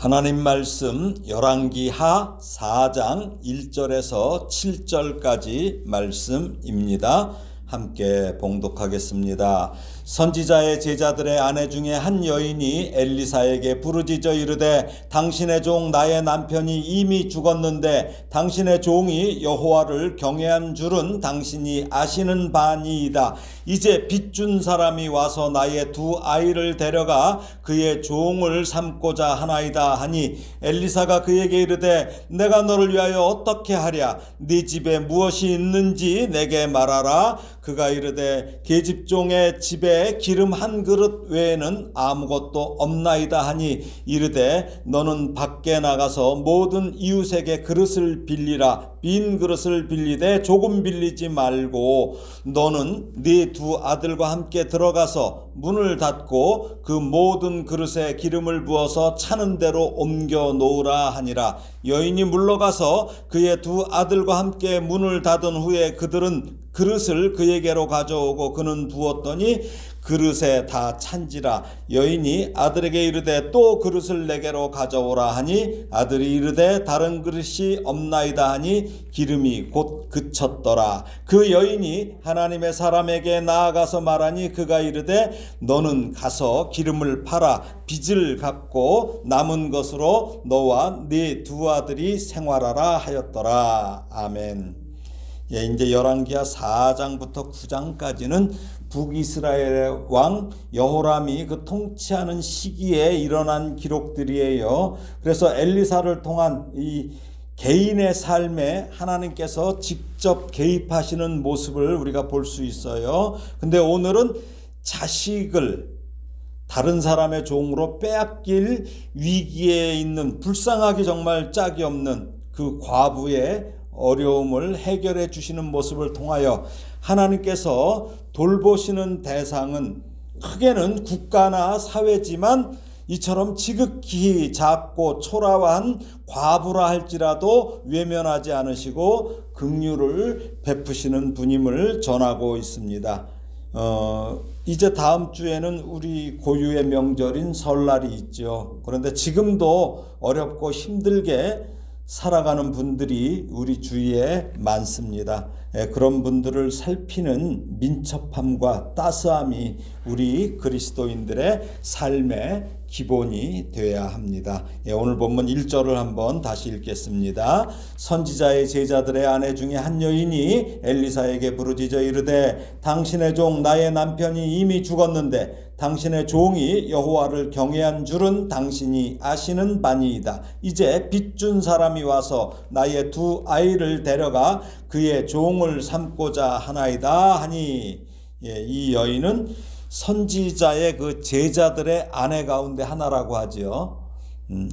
하나님 말씀 열왕기하 4장 1절에서 7절까지 말씀입니다. 함께 봉독하겠습니다. 선지자의 제자들의 아내 중에 한 여인이 엘리사에게 부르짖어 이르되 당신의 종 나의 남편이 이미 죽었는데 당신의 종이 여호와를 경외한 줄은 당신이 아시는 바니이다. 이제 빚준 사람이 와서 나의 두 아이를 데려가 그의 종을 삼고자 하나이다 하니 엘리사가 그에게 이르되 내가 너를 위하여 어떻게 하랴? 네 집에 무엇이 있는지 내게 말하라. 그가 이르되 계집종의 집에 기름 한 그릇 외에는 아무것도 없나이다 하니 이르되 너는 밖에 나가서 모든 이웃에게 그릇을 빌리라. 빈 그릇을 빌리되 조금 빌리지 말고 너는 네 두 아들과 함께 들어가서 문을 닫고 그 모든 그릇에 기름을 부어서 차는 대로 옮겨 놓으라 하니라. 여인이 물러가서 그의 두 아들과 함께 문을 닫은 후에 그들은 그릇을 그에게로 가져오고 그는 부었더니 그릇에 다 찬지라. 여인이 아들에게 이르되 또 그릇을 내게로 가져오라 하니 아들이 이르되 다른 그릇이 없나이다 하니 기름이 곧 그쳤더라. 그 여인이 하나님의 사람에게 나아가서 말하니 그가 이르되 너는 가서 기름을 팔아 빚을 갚고 남은 것으로 너와 네 두 아들이 생활하라 하였더라. 아멘. 예, 이제 열왕기하 4장부터 9장까지는 북이스라엘의 왕 여호람이 그 통치하는 시기에 일어난 기록들이에요. 그래서 엘리사를 통한 이 개인의 삶에 하나님께서 직접 개입하시는 모습을 우리가 볼 수 있어요. 근데 오늘은 자식을 다른 사람의 종으로 빼앗길 위기에 있는 불쌍하기 정말 짝이 없는 그 과부의 어려움을 해결해 주시는 모습을 통하여 하나님께서 돌보시는 대상은 크게는 국가나 사회지만 이처럼 지극히 작고 초라한 과부라 할지라도 외면하지 않으시고 긍휼을 베푸시는 분임을 전하고 있습니다. 이제 다음 주에는 우리 고유의 명절인 설날이 있죠. 그런데 지금도 어렵고 힘들게 살아가는 분들이 우리 주위에 많습니다. 그런 분들을 살피는 민첩함과 따스함이 우리 그리스도인들의 삶의 기본이 되어야 합니다. 오늘 본문 1절을 한번 다시 읽겠습니다. 선지자의 제자들의 아내 중에 한 여인이 엘리사에게 부르짖어 이르되 당신의 종 나의 남편이 이미 죽었는데 당신의 종이 여호와를 경외한 줄은 당신이 아시는 바니이다. 이제 빚준 사람이 와서 나의 두 아이를 데려가 그의 종을 삼고자 하나이다 하니 이 여인은 선지자의 그 제자들의 아내 가운데 하나라고 하지요.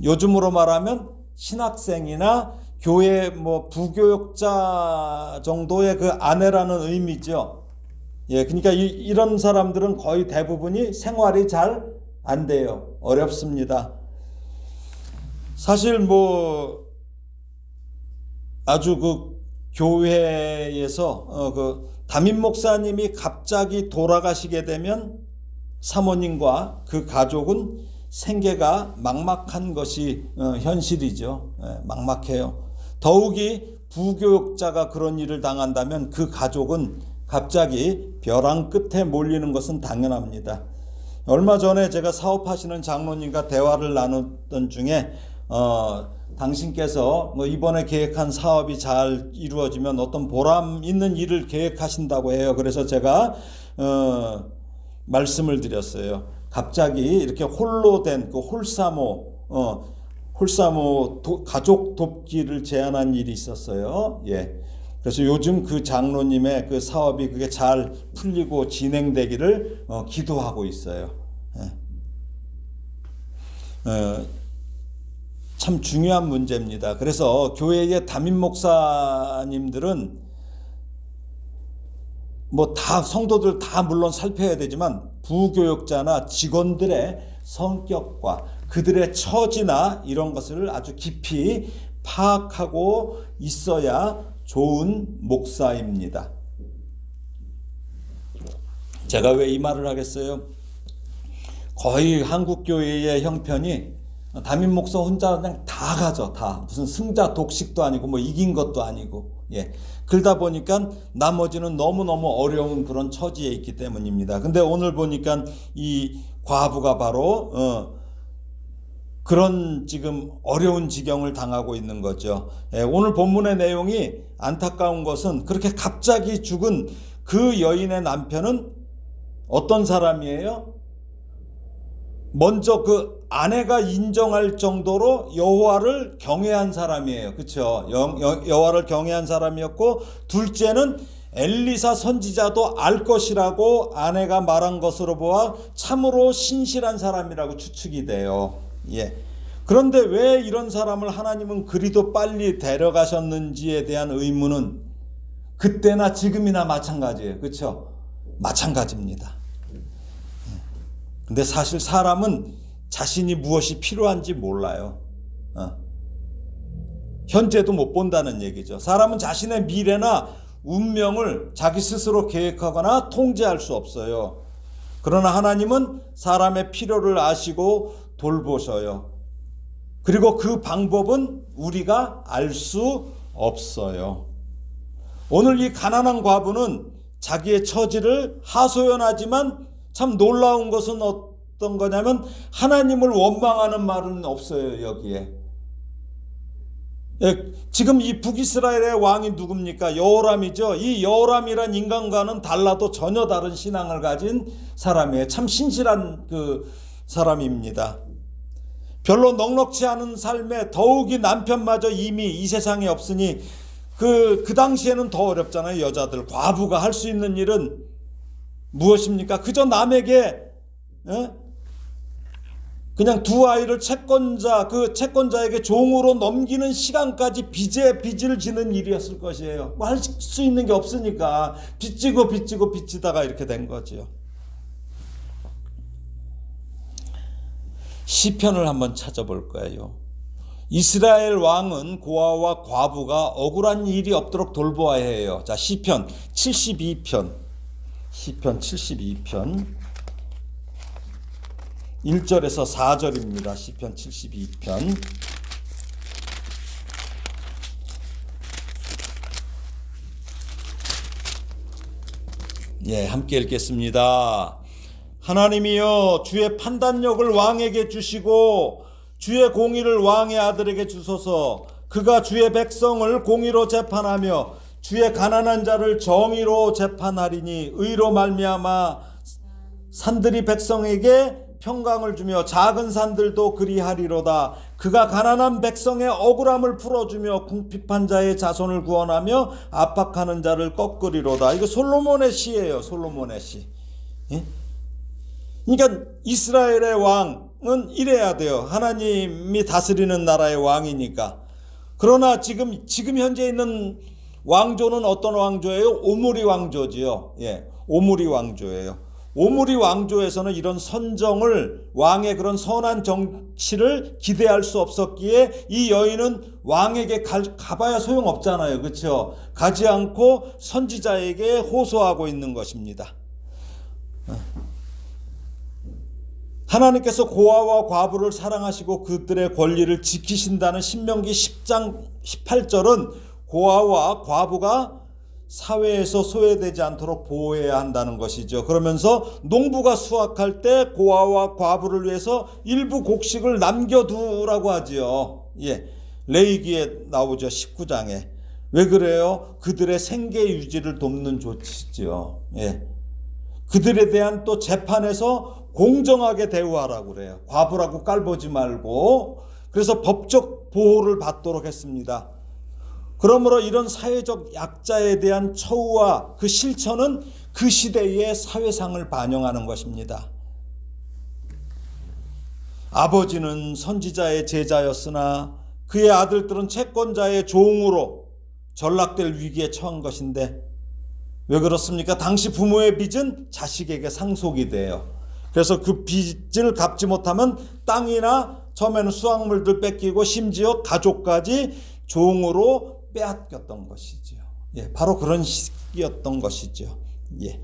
요즘으로 말하면 신학생이나 교회 부교역자 정도의 그 아내라는 의미죠. 그러니까 이런 사람들은 거의 대부분이 생활이 잘 안 돼요. 어렵습니다. 사실 아주 그 교회에서 그 담임 목사님이 갑자기 돌아가시게 되면 사모님과 그 가족은 생계가 막막한 것이 현실이죠. 막막해요. 더욱이 부교역자가 그런 일을 당한다면 그 가족은 갑자기 벼랑 끝에 몰리는 것은 당연합니다. 얼마 전에 제가 사업하시는 장로님과 대화를 나눴던 중에 당신께서 이번에 계획한 사업이 잘 이루어지면 어떤 보람 있는 일을 계획하신다고 해요. 그래서 제가 말씀을 드렸어요. 갑자기 이렇게 홀로 된 그 홀사모 가족 돕기를 제안한 일이 있었어요. 그래서 요즘 그 장로님의 그 사업이 그게 잘 풀리고 진행되기를 기도하고 있어요. 참 중요한 문제입니다. 그래서 교회의 담임 목사님들은 다 성도들 다 물론 살펴야 되지만 부교역자나 직원들의 성격과 그들의 처지나 이런 것을 아주 깊이 파악하고 있어야 좋은 목사입니다. 제가 왜 이 말을 하겠어요? 거의 한국 교회의 형편이 담임 목사 혼자 그냥 다 가져. 다. 무슨 승자 독식도 아니고 뭐 이긴 것도 아니고. 예. 그러다 보니까 나머지는 너무너무 어려운 그런 처지에 있기 때문입니다. 근데 오늘 보니까 이 과부가 바로 그런 지금 어려운 지경을 당하고 있는 거죠. 예, 오늘 본문의 내용이 안타까운 것은 그렇게 갑자기 죽은 그 여인의 남편은 어떤 사람이에요? 먼저 그 아내가 인정할 정도로 여호와를 경외한 사람이에요. 그렇죠? 여호와를 경외한 사람이었고, 둘째는 엘리사 선지자도 알 것이라고 아내가 말한 것으로 보아 참으로 신실한 사람이라고 추측이 돼요. 예. 그런데 왜 이런 사람을 하나님은 그리도 빨리 데려가셨는지에 대한 의문은 그때나 지금이나 마찬가지예요. 그렇죠? 마찬가지입니다. 근데 사실 사람은 자신이 무엇이 필요한지 몰라요. 현재도 못 본다는 얘기죠. 사람은 자신의 미래나 운명을 자기 스스로 계획하거나 통제할 수 없어요. 그러나 하나님은 사람의 필요를 아시고 돌보셔요. 그리고 그 방법은 우리가 알 수 없어요. 오늘 이 가난한 과부는 자기의 처지를 하소연하지만 참 놀라운 것은 어떤 거냐면 하나님을 원망하는 말은 없어요. 여기에. 예, 지금 이 북이스라엘의 왕이 누굽니까? 여호람이죠. 이 여호람이란 인간과는 달라도 전혀 다른 신앙을 가진 사람이에요. 참 신실한 그 사람입니다. 별로 넉넉지 않은 삶에 더욱이 남편마저 이미 이 세상에 없으니 그 당시에는 더 어렵잖아요. 여자들 과부가 할 수 있는 일은 무엇입니까? 그저 남에게 그냥 두 아이를 그 채권자에게 종으로 넘기는 시간까지 빚을 지는 일이었을 것이에요. 뭐 할 수 있는 게 없으니까 빚지다가 이렇게 된 거죠. 시편을 한번 찾아볼 거예요. 이스라엘 왕은 고아와 과부가 억울한 일이 없도록 돌보아야 해요. 자, 시편 72편 1절에서 4절입니다. 시편 72편. 예, 함께 읽겠습니다. 하나님이여, 주의 판단력을 왕에게 주시고 주의 공의를 왕의 아들에게 주소서. 그가 주의 백성을 공의로 재판하며 주의 가난한 자를 정의로 재판하리니 의로 말미암아 산들이 백성에게 평강을 주며 작은 산들도 그리하리로다. 그가 가난한 백성의 억울함을 풀어주며 궁핍한 자의 자손을 구원하며 압박하는 자를 꺾으리로다. 이거 솔로몬의 시예요. 솔로몬의 시. 예? 그러니까 이스라엘의 왕은 이래야 돼요. 하나님이 다스리는 나라의 왕이니까. 그러나 지금 현재 있는 왕조는 어떤 왕조예요? 오므리 왕조지요. 예, 오므리 왕조예요. 오므리 왕조에서는 이런 선정을, 왕의 그런 선한 정치를 기대할 수 없었기에 이 여인은 왕에게 가봐야 소용없잖아요. 그렇죠? 가지 않고 선지자에게 호소하고 있는 것입니다. 하나님께서 고아와 과부를 사랑하시고 그들의 권리를 지키신다는 신명기 10장 18절은 고아와 과부가 사회에서 소외되지 않도록 보호해야 한다는 것이죠. 그러면서 농부가 수확할 때 고아와 과부를 위해서 일부 곡식을 남겨두라고 하지요. 예, 레위기에 나오죠. 19장에. 왜 그래요? 그들의 생계 유지를 돕는 조치죠. 예, 그들에 대한 또 재판에서 공정하게 대우하라고 그래요. 과부라고 깔보지 말고. 그래서 법적 보호를 받도록 했습니다. 그러므로 이런 사회적 약자에 대한 처우와 그 실천은 그 시대의 사회상을 반영하는 것입니다. 아버지는 선지자의 제자였으나 그의 아들들은 채권자의 종으로 전락될 위기에 처한 것인데, 왜 그렇습니까? 당시 부모의 빚은 자식에게 상속이 돼요. 그래서 그 빚을 갚지 못하면 땅이나 처음에는 수확물들 뺏기고 심지어 가족까지 종으로 빼앗겼던 것이죠. 예, 바로 그런 시기였던 것이죠. 예,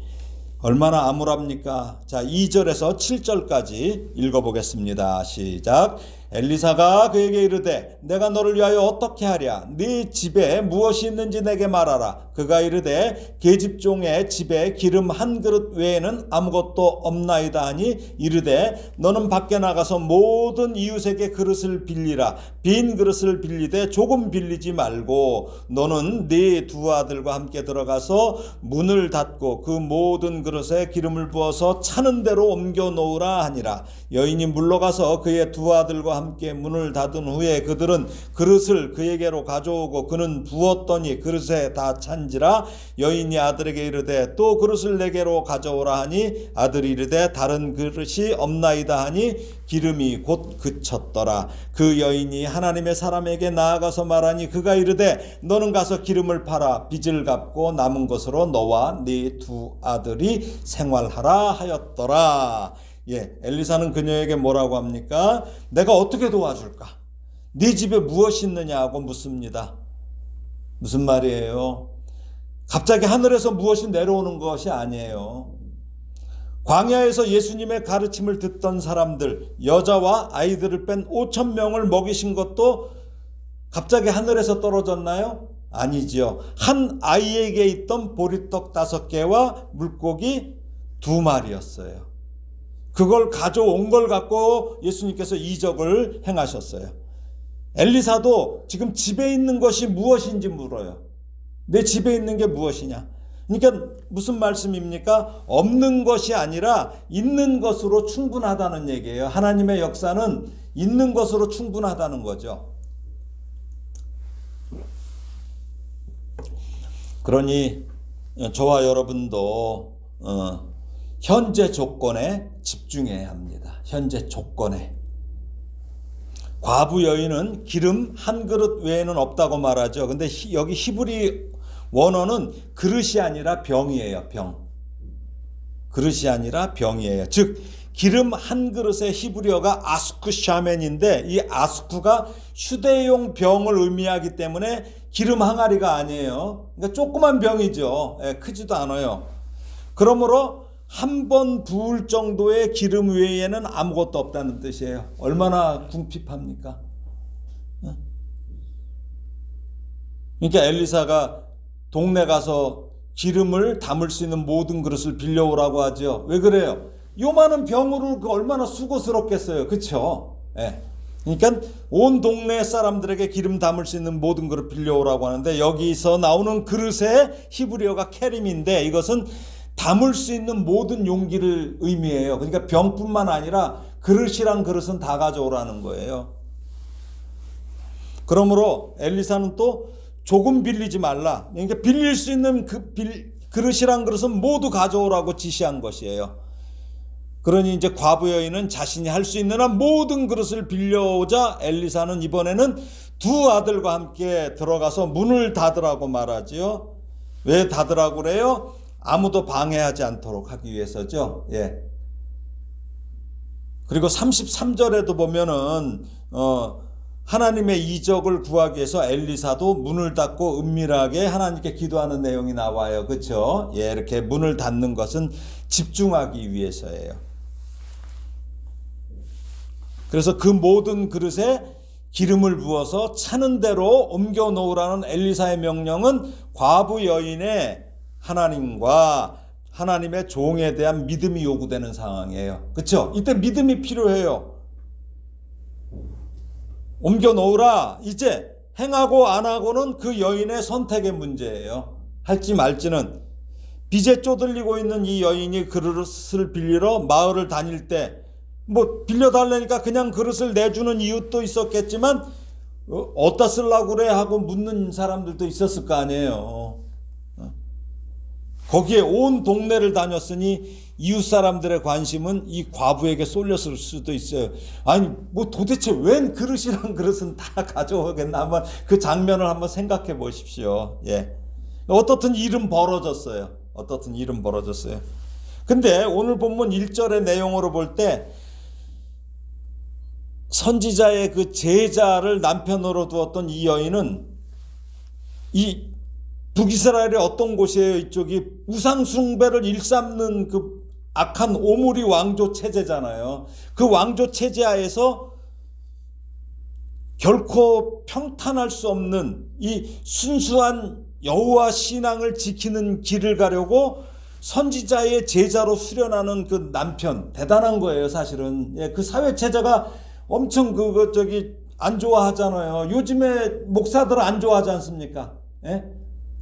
얼마나 암울합니까? 자, 2절에서 7절까지 읽어보겠습니다. 시작. 엘리사가 그에게 이르되 내가 너를 위하여 어떻게 하랴? 네 집에 무엇이 있는지 내게 말하라. 그가 이르되 계집종의 집에 기름 한 그릇 외에는 아무것도 없나이다 하니 이르되 너는 밖에 나가서 모든 이웃에게 그릇을 빌리라. 빈 그릇을 빌리되 조금 빌리지 말고 너는 네 두 아들과 함께 들어가서 문을 닫고 그 모든 그릇에 기름을 부어서 차는 대로 옮겨 놓으라 하니라. 여인이 물러가서 그의 두 아들과 함께 문을 닫은 후에 그들은 그릇을 그에게로 가져오고 그는 부었더니 그릇에 다 찬지라. 여인이 아들에게 이르되 또 그릇을 내게로 가져오라 하니 아들이 이르되 다른 그릇이 없나이다 하니 기름이 곧 그쳤더라. 그 여인이 하나님의 사람에게 나아가서 말하니 그가 이르되 너는 가서 기름을 팔아 빚을 갚고 남은 것으로 너와 네 두 아들이 생활하라 하였더라. 엘리사는 그녀에게 뭐라고 합니까? 내가 어떻게 도와줄까? 네 집에 무엇이 있느냐고 묻습니다. 무슨 말이에요? 갑자기 하늘에서 무엇이 내려오는 것이 아니에요. 광야에서 예수님의 가르침을 듣던 사람들, 여자와 아이들을 뺀 5,000명을 먹이신 것도 갑자기 하늘에서 떨어졌나요? 아니지요. 한 아이에게 있던 보리떡 5개와 물고기 2마리였어요. 그걸 가져온 걸 갖고 예수님께서 이적을 행하셨어요. 엘리사도 지금 집에 있는 것이 무엇인지 물어요. 내 집에 있는 게 무엇이냐? 그러니까 무슨 말씀입니까? 없는 것이 아니라 있는 것으로 충분하다는 얘기예요. 하나님의 역사는 있는 것으로 충분하다는 거죠. 그러니 저와 여러분도 현재 조건에 집중해야 합니다. 현재 조건에. 과부 여인은 기름 한 그릇 외에는 없다고 말하죠. 근데 여기 히브리 원어는 그릇이 아니라 병이에요. 병. 그릇이 아니라 병이에요. 즉 기름 한 그릇의 히브리어가 아스쿠 샤멘인데 이 아스쿠가 휴대용 병을 의미하기 때문에 기름 항아리가 아니에요. 그러니까 조그만 병이죠. 크지도 않아요. 그러므로 한 번 부을 정도의 기름 외에는 아무것도 없다는 뜻이에요. 얼마나 궁핍합니까? 그러니까 엘리사가 동네 가서 기름을 담을 수 있는 모든 그릇을 빌려오라고 하죠. 왜 그래요? 요만한 병으로 얼마나 수고스럽겠어요. 그렇죠? 그러니까 온 동네 사람들에게 기름 담을 수 있는 모든 그릇 빌려오라고 하는데 여기서 나오는 그릇의 히브리어가 케림인데 이것은 담을 수 있는 모든 용기를 의미해요. 그러니까 병뿐만 아니라 그릇이란 그릇은 다 가져오라는 거예요. 그러므로 엘리사는 또 조금 빌리지 말라. 그러니까 빌릴 수 있는 그릇이란 그릇은 모두 가져오라고 지시한 것이에요. 그러니 이제 과부 여인은 자신이 할 수 있는 한 모든 그릇을 빌려오자 엘리사는 이번에는 두 아들과 함께 들어가서 문을 닫으라고 말하지요. 왜 닫으라고 그래요? 아무도 방해하지 않도록 하기 위해서죠. 그리고 33절에도 보면은 하나님의 이적을 구하기 위해서 엘리사도 문을 닫고 은밀하게 하나님께 기도하는 내용이 나와요. 그렇죠? 이렇게 문을 닫는 것은 집중하기 위해서예요. 그래서 그 모든 그릇에 기름을 부어서 차는 대로 옮겨 놓으라는 엘리사의 명령은 과부 여인의 하나님과 하나님의 종에 대한 믿음이 요구되는 상황이에요. 그렇죠? 이때 믿음이 필요해요. 옮겨 놓으라. 이제 행하고 안 하고는 그 여인의 선택의 문제예요. 할지 말지는. 빚에 쪼들리고 있는 이 여인이 그릇을 빌리러 마을을 다닐 때 뭐 빌려달라니까 그냥 그릇을 내주는 이웃도 있었겠지만 어디다 쓰려고 그래 하고 묻는 사람들도 있었을 거 아니에요. 거기에 온 동네를 다녔으니 이웃 사람들의 관심은 이 과부에게 쏠렸을 수도 있어요. 아니 뭐 도대체 웬 그릇이란 그릇은 다 가져오겠나 한번 그 장면을 한번 생각해 보십시오. 어떻든 일은 벌어졌어요. 근데 오늘 본문 1절의 내용으로 볼 때 선지자의 그 제자를 남편으로 두었던 이 여인은 이 북이스라엘의 어떤 곳이에요? 이쪽이 우상숭배를 일삼는 그 악한 오므리 왕조 체제잖아요. 그 왕조 체제 하에서 결코 평탄할 수 없는 이 순수한 여호와 신앙을 지키는 길을 가려고 선지자의 제자로 수련하는 그 남편, 대단한 거예요, 사실은. 예, 그 사회 체제가 엄청 안 좋아하잖아요. 요즘에 목사들 안 좋아하지 않습니까? 예?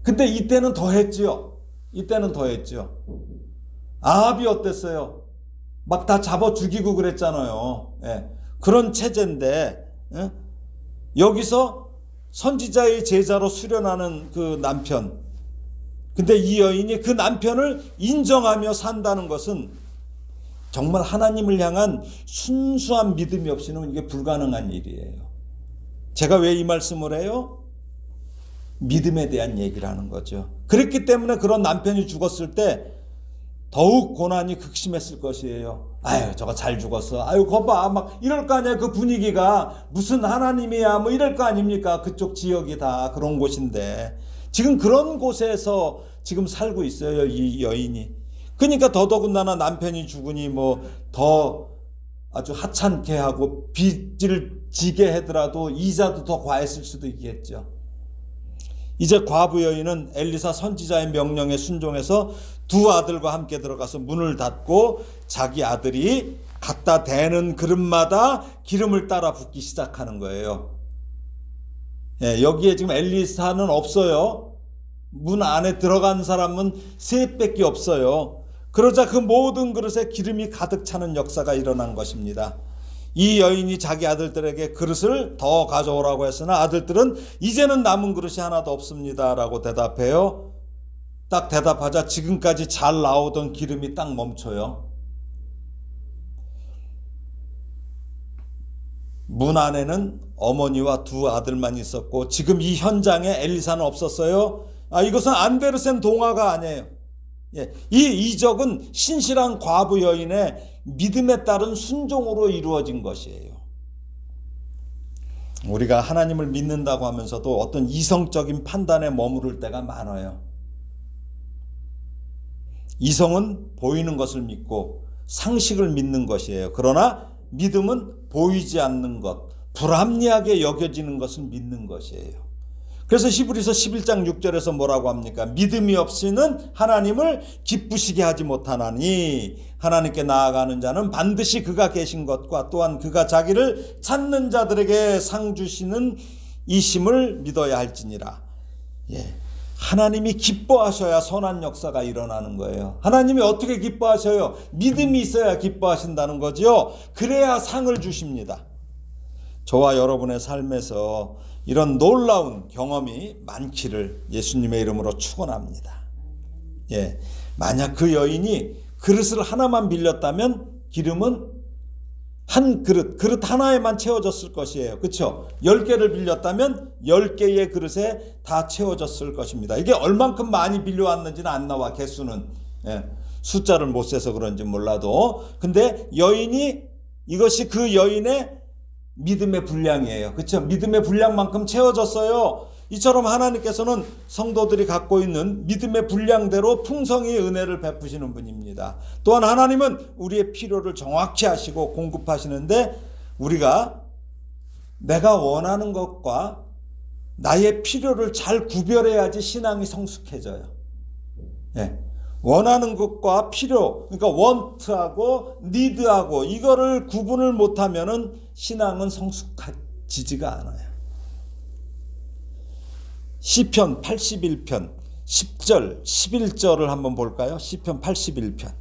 근데 이때는 더 했지요. 이때는 더 했죠. 아합이 어땠어요? 막 다 잡아 죽이고 그랬잖아요. 예. 그런 체제인데, 예? 여기서 선지자의 제자로 수련하는 그 남편. 근데 이 여인이 그 남편을 인정하며 산다는 것은 정말 하나님을 향한 순수한 믿음이 없이는 이게 불가능한 일이에요. 제가 왜 이 말씀을 해요? 믿음에 대한 얘기를 하는 거죠. 그랬기 때문에 그런 남편이 죽었을 때 더욱 고난이 극심했을 것이에요. 아유, 저거 잘 죽었어. 아유, 거봐. 막 이럴 거 아니야. 그 분위기가 무슨 하나님이야. 뭐 이럴 거 아닙니까? 그쪽 지역이 다 그런 곳인데. 지금 그런 곳에서 지금 살고 있어요, 이 여인이. 그러니까 더더군다나 남편이 죽으니 뭐 더 아주 하찮게 하고 빚을 지게 하더라도 이자도 더 과했을 수도 있겠죠. 이제 과부 여인은 엘리사 선지자의 명령에 순종해서 두 아들과 함께 들어가서 문을 닫고 자기 아들이 갖다 대는 그릇마다 기름을 따라 붓기 시작하는 거예요. 예, 여기에 지금 엘리사는 없어요. 문 안에 들어간 사람은 셋밖에 없어요. 그러자 그 모든 그릇에 기름이 가득 차는 역사가 일어난 것입니다. 이 여인이 자기 아들들에게 그릇을 더 가져오라고 했으나 아들들은 이제는 남은 그릇이 하나도 없습니다 라고 대답해요. 딱 대답하자 지금까지 잘 나오던 기름이 딱 멈춰요. 문 안에는 어머니와 두 아들만 있었고 지금 이 현장에 엘리사는 없었어요. 이것은 안데르센 동화가 아니에요. 예, 이 이적은 신실한 과부 여인의 믿음에 따른 순종으로 이루어진 것이에요. 우리가 하나님을 믿는다고 하면서도 어떤 이성적인 판단에 머무를 때가 많아요. 이성은 보이는 것을 믿고 상식을 믿는 것이에요. 그러나 믿음은 보이지 않는 것, 불합리하게 여겨지는 것을 믿는 것이에요. 그래서 히브리서 11장 6절에서 뭐라고 합니까? 믿음이 없이는 하나님을 기쁘시게 하지 못하나니 하나님께 나아가는 자는 반드시 그가 계신 것과 또한 그가 자기를 찾는 자들에게 상 주시는 이심을 믿어야 할지니라. 예, 하나님이 기뻐하셔야 선한 역사가 일어나는 거예요. 하나님이 어떻게 기뻐하셔요? 믿음이 있어야 기뻐하신다는 거죠. 그래야 상을 주십니다. 저와 여러분의 삶에서 이런 놀라운 경험이 많기를 예수님의 이름으로 축원합니다. 예, 만약 그 여인이 그릇을 하나만 빌렸다면 기름은 한 그릇 하나에만 채워졌을 것이에요. 그렇죠? 10개를 빌렸다면 10개의 그릇에 다 채워졌을 것입니다. 이게 얼만큼 많이 빌려왔는지는 안 나와, 개수는. 예, 숫자를 못 세서 그런지 몰라도. 근데 이것이 그 여인의 믿음의 분량이에요. 그렇죠? 믿음의 분량만큼 채워졌어요. 이처럼 하나님께서는 성도들이 갖고 있는 믿음의 분량대로 풍성히 은혜를 베푸시는 분입니다. 또한 하나님은 우리의 필요를 정확히 하시고 공급하시는데 우리가 내가 원하는 것과 나의 필요를 잘 구별해야지 신앙이 성숙해져요. 예. 원하는 것과 필요, 그러니까 want하고 need하고 이거를 구분을 못하면은 신앙은 성숙해지지가 않아요. 시편 81편 10절 11절을 한번 볼까요? 시편 81편.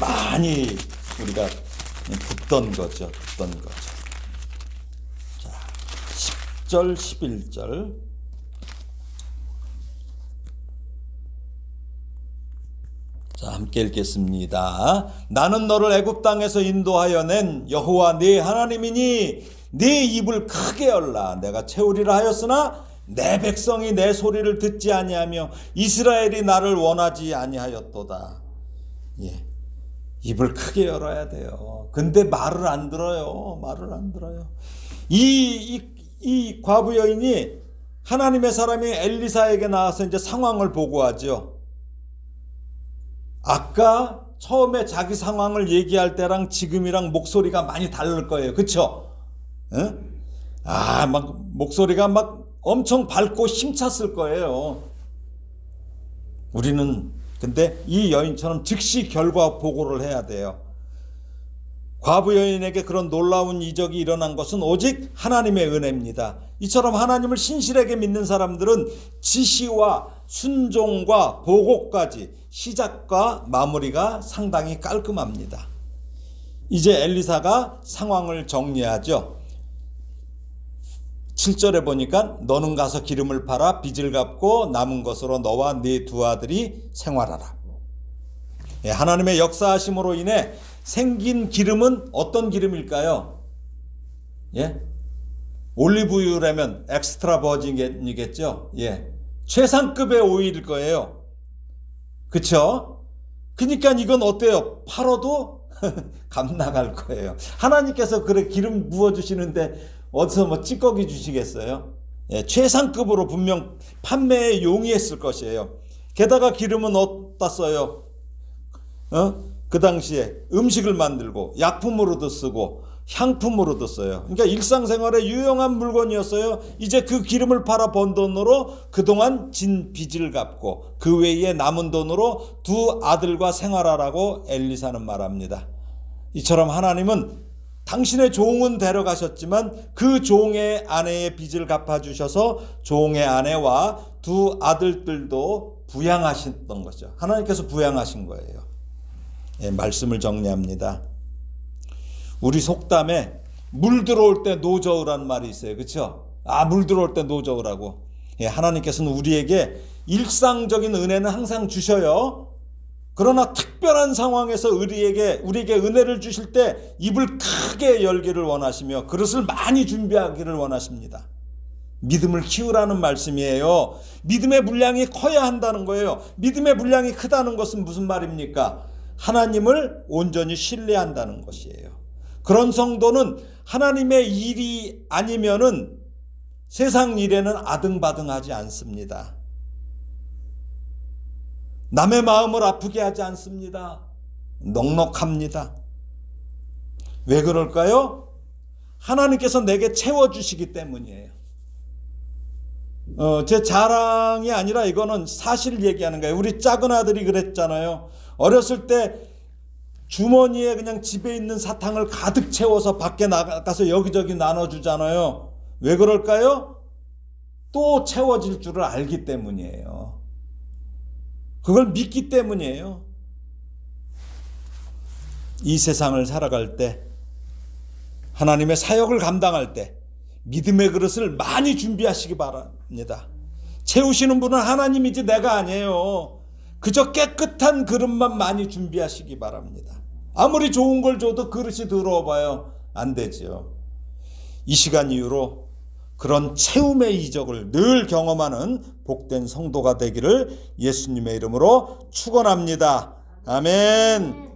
많이 우리가 듣던 거죠. 자, 10절 11절. 자, 함께 읽겠습니다. 나는 너를 애굽 땅에서 인도하여 낸 여호와 네 하나님이니 네 입을 크게 열라. 내가 채우리라 하였으나 내 백성이 내 소리를 듣지 아니하며 이스라엘이 나를 원하지 아니하였도다. 예, 입을 크게 열어야 돼요. 근데 말을 안 들어요. 이 과부 여인이 하나님의 사람이 엘리사에게 나와서 이제 상황을 보고하죠. 아까 처음에 자기 상황을 얘기할 때랑 지금이랑 목소리가 많이 다를 거예요. 그쵸? 응? 막 목소리가 막 엄청 밝고 힘찼을 거예요. 우리는 근데 이 여인처럼 즉시 결과 보고를 해야 돼요. 과부 여인에게 그런 놀라운 이적이 일어난 것은 오직 하나님의 은혜입니다. 이처럼 하나님을 신실하게 믿는 사람들은 지시와 순종과 보고까지 시작과 마무리가 상당히 깔끔합니다. 이제 엘리사가 상황을 정리하죠. 7절에 보니까 너는 가서 기름을 팔아 빚을 갚고 남은 것으로 너와 네 두 아들이 생활하라. 하나님의 역사하심으로 인해 생긴 기름은 어떤 기름일까요? 예? 올리브유라면 엑스트라 버진이겠죠? 예. 최상급의 오일일 거예요. 그쵸? 그러니까 이건 어때요? 팔아도 값 나갈 거예요. 하나님께서 그래 기름 부어주시는데 어디서 뭐 찌꺼기 주시겠어요? 예, 최상급으로 분명 판매에 용이했을 것이에요. 게다가 기름은 어디다 써요? 그 당시에 음식을 만들고 약품으로도 쓰고 향품으로도 써요. 그러니까 일상생활에 유용한 물건이었어요. 이제 그 기름을 팔아 번 돈으로 그동안 진 빚을 갚고 그 외에 남은 돈으로 두 아들과 생활하라고 엘리사는 말합니다. 이처럼 하나님은 당신의 종은 데려가셨지만 그 종의 아내의 빚을 갚아주셔서 종의 아내와 두 아들들도 부양하셨던 거죠. 하나님께서 부양하신 거예요. 예, 말씀을 정리합니다. 우리 속담에 물 들어올 때 노저으란 말이 있어요. 그렇죠? 물 들어올 때 노저으라고. 예, 하나님께서는 우리에게 일상적인 은혜는 항상 주셔요. 그러나 특별한 상황에서 우리에게 은혜를 주실 때 입을 크게 열기를 원하시며 그릇을 많이 준비하기를 원하십니다. 믿음을 키우라는 말씀이에요. 믿음의 분량이 커야 한다는 거예요. 믿음의 분량이 크다는 것은 무슨 말입니까? 하나님을 온전히 신뢰한다는 것이에요. 그런 성도는 하나님의 일이 아니면은 세상 일에는 아등바등하지 않습니다. 남의 마음을 아프게 하지 않습니다. 넉넉합니다. 왜 그럴까요? 하나님께서 내게 채워주시기 때문이에요. 제 자랑이 아니라 이거는 사실 얘기하는 거예요. 우리 작은 아들이 그랬잖아요. 어렸을 때 주머니에 그냥 집에 있는 사탕을 가득 채워서 밖에 나가서 여기저기 나눠주잖아요. 왜 그럴까요? 또 채워질 줄을 알기 때문이에요. 그걸 믿기 때문이에요. 이 세상을 살아갈 때, 하나님의 사역을 감당할 때 믿음의 그릇을 많이 준비하시기 바랍니다. 채우시는 분은 하나님이지 내가 아니에요. 그저 깨끗한 그릇만 많이 준비하시기 바랍니다. 아무리 좋은 걸 줘도 그릇이 더러워 봐요. 안 되죠. 이 시간 이후로 그런 채움의 이적을 늘 경험하는 복된 성도가 되기를 예수님의 이름으로 축원합니다. 아멘.